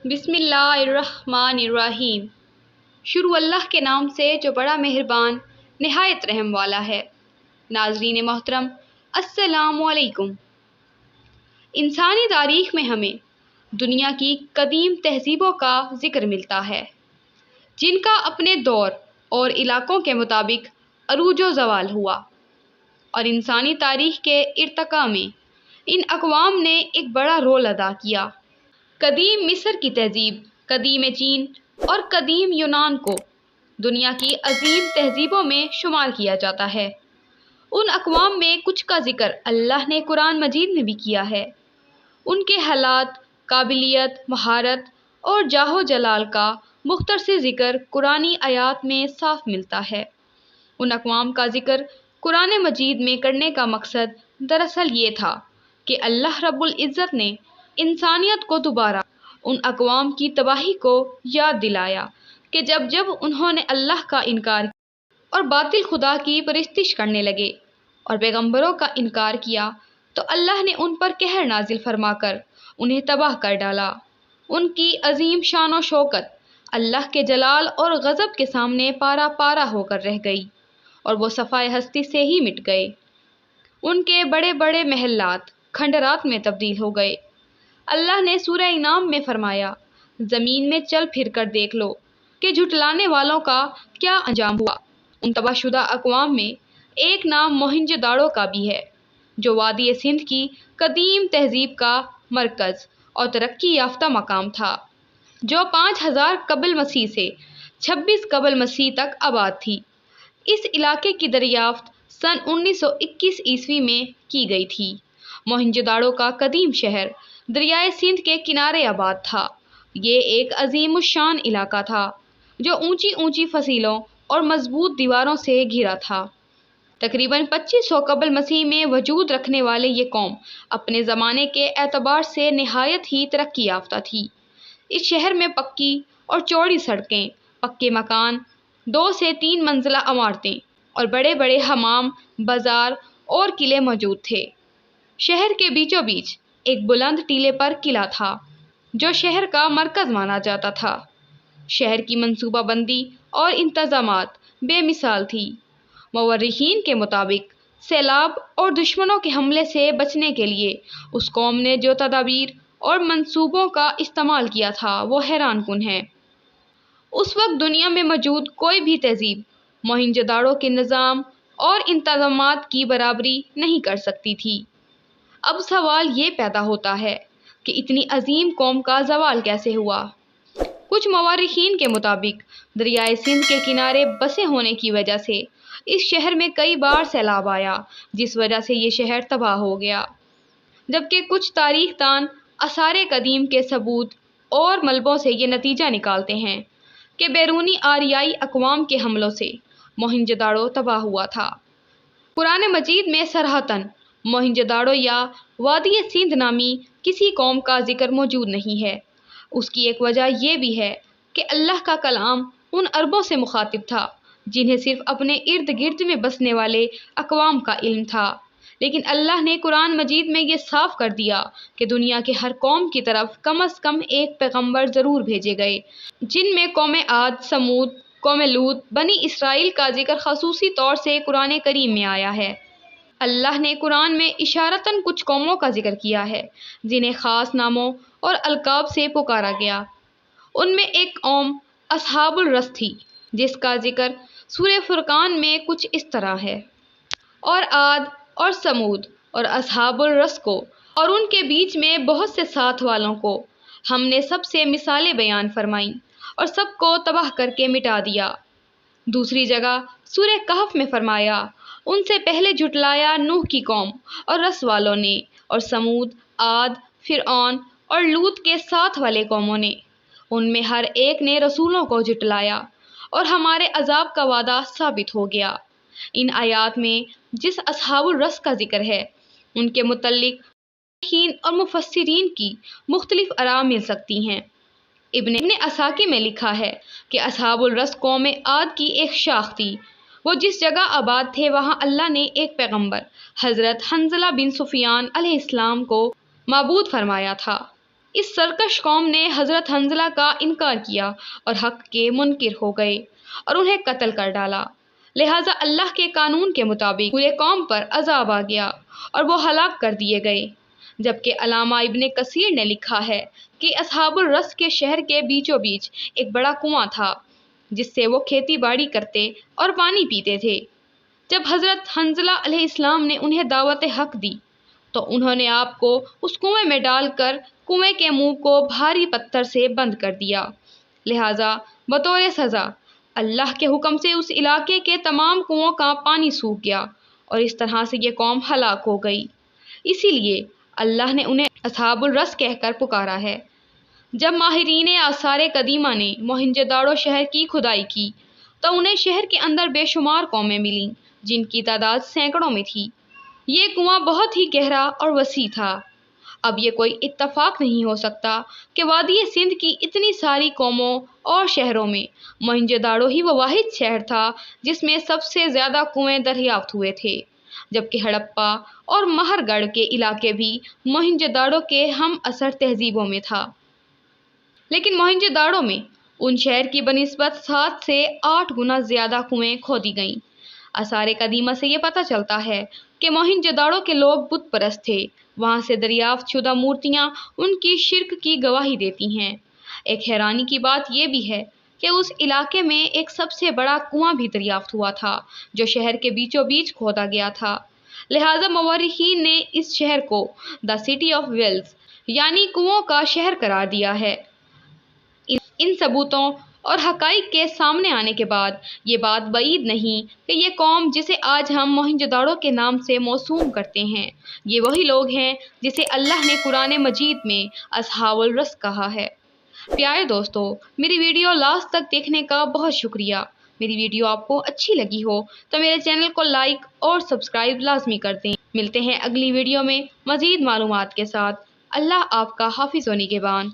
بسم اللہ الرحمن الرحیم۔ شروع اللہ کے نام سے جو بڑا مہربان نہایت رحم والا ہے۔ ناظرین محترم، السلام علیکم۔ انسانی تاریخ میں ہمیں دنیا کی قدیم تہذیبوں کا ذکر ملتا ہے، جن کا اپنے دور اور علاقوں کے مطابق عروج و زوال ہوا، اور انسانی تاریخ کے ارتقاء میں ان اقوام نے ایک بڑا رول ادا کیا۔ قدیم مصر کی تہذیب، قدیم چین اور قدیم یونان کو دنیا کی عظیم تہذیبوں میں شمار کیا جاتا ہے۔ ان اقوام میں کچھ کا ذکر اللہ نے قرآن مجید میں بھی کیا ہے۔ ان کے حالات، قابلیت، مہارت اور جاہ و جلال کا مختصر ذکر قرآنی آیات میں صاف ملتا ہے۔ ان اقوام کا ذکر قرآن مجید میں کرنے کا مقصد دراصل یہ تھا کہ اللہ رب العزت نے انسانیت کو دوبارہ ان اقوام کی تباہی کو یاد دلایا کہ جب انہوں نے اللہ کا انکار اور باطل خدا کی پرستش کرنے لگے اور پیغمبروں کا انکار کیا تو اللہ نے ان پر قہر نازل فرما کر انہیں تباہ کر ڈالا۔ ان کی عظیم شان و شوکت اللہ کے جلال اور غضب کے سامنے پارا پارا ہو کر رہ گئی اور وہ صفائے ہستی سے ہی مٹ گئے۔ ان کے بڑے بڑے محلات کھنڈرات میں تبدیل ہو گئے۔ اللہ نے سورہ انعام میں فرمایا، زمین میں چل پھر کر دیکھ لو کہ جھٹلانے والوں کا کیا انجام ہوا۔ ان تباہ شدہ اقوام میں ایک نام موہنجو داڑو کا بھی ہے، جو وادی سندھ کی قدیم تہذیب کا مرکز اور ترقی یافتہ مقام تھا، جو 5000 قبل مسیح سے 26 قبل مسیح تک آباد تھی۔ اس علاقے کی دریافت سن 1921 عیسوی میں کی گئی تھی۔ موہنجو داڑو کا قدیم شہر دریائے سندھ کے کنارے آباد تھا۔ یہ ایک عظیم الشان علاقہ تھا جو اونچی اونچی فصیلوں اور مضبوط دیواروں سے گھرا تھا۔ تقریباً 2500 قبل مسیح میں وجود رکھنے والے یہ قوم اپنے زمانے کے اعتبار سے نہایت ہی ترقی یافتہ تھی۔ اس شہر میں پکی اور چوڑی سڑکیں، پکے مکان، 2 سے 3 منزلہ عمارتیں اور بڑے بڑے حمام، بازار اور قلعے موجود تھے۔ شہر کے بیچوں بیچ ایک بلند ٹیلے پر قلعہ تھا جو شہر کا مرکز مانا جاتا تھا۔ شہر کی منصوبہ بندی اور انتظامات بے مثال تھی۔ مورخین کے مطابق سیلاب اور دشمنوں کے حملے سے بچنے کے لیے اس قوم نے جو تدابیر اور منصوبوں کا استعمال کیا تھا وہ حیران کن ہے۔ اس وقت دنیا میں موجود کوئی بھی تہذیب موہنجو داڑو کے نظام اور انتظامات کی برابری نہیں کر سکتی تھی۔ اب سوال یہ پیدا ہوتا ہے کہ اتنی عظیم قوم کا زوال کیسے ہوا؟ کچھ مورخین کے مطابق دریائے سندھ کے کنارے بسے ہونے کی وجہ سے اس شہر میں کئی بار سیلاب آیا، جس وجہ سے یہ شہر تباہ ہو گیا، جبکہ کچھ تاریخ دان آثار قدیم کے ثبوت اور ملبوں سے یہ نتیجہ نکالتے ہیں کہ بیرونی آریائی اقوام کے حملوں سے موہنجو داڑو تباہ ہوا تھا۔ قرآن مجید میں صراحتاً موہنجو داڑو یا وادی سندھ نامی کسی قوم کا ذکر موجود نہیں ہے۔ اس کی ایک وجہ یہ بھی ہے کہ اللہ کا کلام ان عربوں سے مخاطب تھا جنہیں صرف اپنے ارد گرد میں بسنے والے اقوام کا علم تھا، لیکن اللہ نے قرآن مجید میں یہ صاف کر دیا کہ دنیا کے ہر قوم کی طرف کم از کم ایک پیغمبر ضرور بھیجے گئے، جن میں قوم عاد، سمود، قوم لوط، بنی اسرائیل کا ذکر خصوصی طور سے قرآن کریم میں آیا ہے۔ اللہ نے قرآن میں اشارتاً کچھ قوموں کا ذکر کیا ہے جنہیں خاص ناموں اور القاب سے پکارا گیا۔ ان میں ایک قوم اصحاب الرس تھی جس کا ذکر سورہ فرقان میں کچھ اس طرح ہے، اور عاد اور سمود اور اصحاب الرس کو اور ان کے بیچ میں بہت سے ساتھ والوں کو ہم نے سب سے مثالیں بیان فرمائیں اور سب کو تباہ کر کے مٹا دیا۔ دوسری جگہ سورہ کہف میں فرمایا، ان سے پہلے جھٹلایا نوح کی قوم اور رس والوں نے، اور سمود، عاد، فرعون اور لوط کے ساتھ والے قوموں نے۔ ان میں ہر ایک نے رسولوں کو جھٹلایا اور ہمارے عذاب کا وعدہ ثابت ہو گیا۔ ان آیات میں جس اصحاب الرس کا ذکر ہے ان کے متعلق مورخین اور مفسرین کی مختلف آراء مل سکتی ہیں۔ ابن عساکر میں لکھا ہے کہ اصحاب الرس قوم عاد کی ایک شاخ تھی۔ وہ جس جگہ آباد تھے وہاں اللہ نے ایک پیغمبر حضرت حنظلہ بن سفیان علیہ السلام کو معبود فرمایا تھا۔ اس سرکش قوم نے حضرت حنظلہ کا انکار کیا اور حق کے منکر ہو گئے اور انہیں قتل کر ڈالا۔ لہٰذا اللہ کے قانون کے مطابق پورے قوم پر عذاب آ گیا اور وہ ہلاک کر دیے گئے۔ جبکہ علامہ ابن کثیر نے لکھا ہے کہ اصحاب الرس کے شہر کے بیچوں بیچ ایک بڑا کنواں تھا جس سے وہ کھیتی باڑی کرتے اور پانی پیتے تھے۔ جب حضرت حنظلہ علیہ السلام نے انہیں دعوت حق دی تو انہوں نے آپ کو اس کنویں میں ڈال کر کنویں کے منہ کو بھاری پتھر سے بند کر دیا۔ لہٰذا بطور سزا اللہ کے حکم سے اس علاقے کے تمام کنووں کا پانی سوکھ گیا اور اس طرح سے یہ قوم ہلاک ہو گئی۔ اسی لیے اللہ نے انہیں اصحاب الرس کہہ کر پکارا ہے۔ جب ماہرین آثار قدیمہ نے موہنجو داڑو شہر کی کھدائی کی تو انہیں شہر کے اندر بے شمار قومیں ملیں جن کی تعداد سینکڑوں میں تھی۔ یہ کنواں بہت ہی گہرا اور وسیع تھا۔ اب یہ کوئی اتفاق نہیں ہو سکتا کہ وادی سندھ کی اتنی ساری قوموں اور شہروں میں موہنجو داڑو ہی وہ واحد شہر تھا جس میں سب سے زیادہ کنویں دریافت ہوئے تھے، جبکہ ہڑپا اور مہر گڑھ کے علاقے بھی موہنجو داڑو کے ہم عصر تہذیبوں میں تھا۔ لیکن موہنجو داڑو میں ان شہر کی بنسبت 7 سے 8 گنا زیادہ کنویں کھودی گئیں۔ آثار قدیمہ سے یہ پتہ چلتا ہے کہ موہنجو داڑو کے لوگ بت پرست تھے۔ وہاں سے دریافت شدہ مورتیاں ان کی شرک کی گواہی دیتی ہیں۔ ایک حیرانی کی بات یہ بھی ہے کہ اس علاقے میں ایک سب سے بڑا کنواں بھی دریافت ہوا تھا جو شہر کے بیچوں بیچ کھودا گیا تھا۔ لہٰذا مورخین نے اس شہر کو دا سٹی آف ویلز یعنی کنووں کا شہر قرار دیا ہے۔ ان ثبوتوں اور حقائق کے سامنے آنے کے بعد یہ بات بعید نہیں کہ یہ قوم جسے آج ہم موہنجو داڑو کے نام سے موسوم کرتے ہیں، یہ وہی لوگ ہیں جسے اللہ نے قرآن مجید میں اصحاب الرس کہا ہے۔ پیارے دوستو، میری ویڈیو لاسٹ تک دیکھنے کا بہت شکریہ۔ میری ویڈیو آپ کو اچھی لگی ہو تو میرے چینل کو لائک اور سبسکرائب لازمی کر دیں۔ ملتے ہیں اگلی ویڈیو میں مزید معلومات کے ساتھ۔ اللہ آپ کا حافظ و نگہبان۔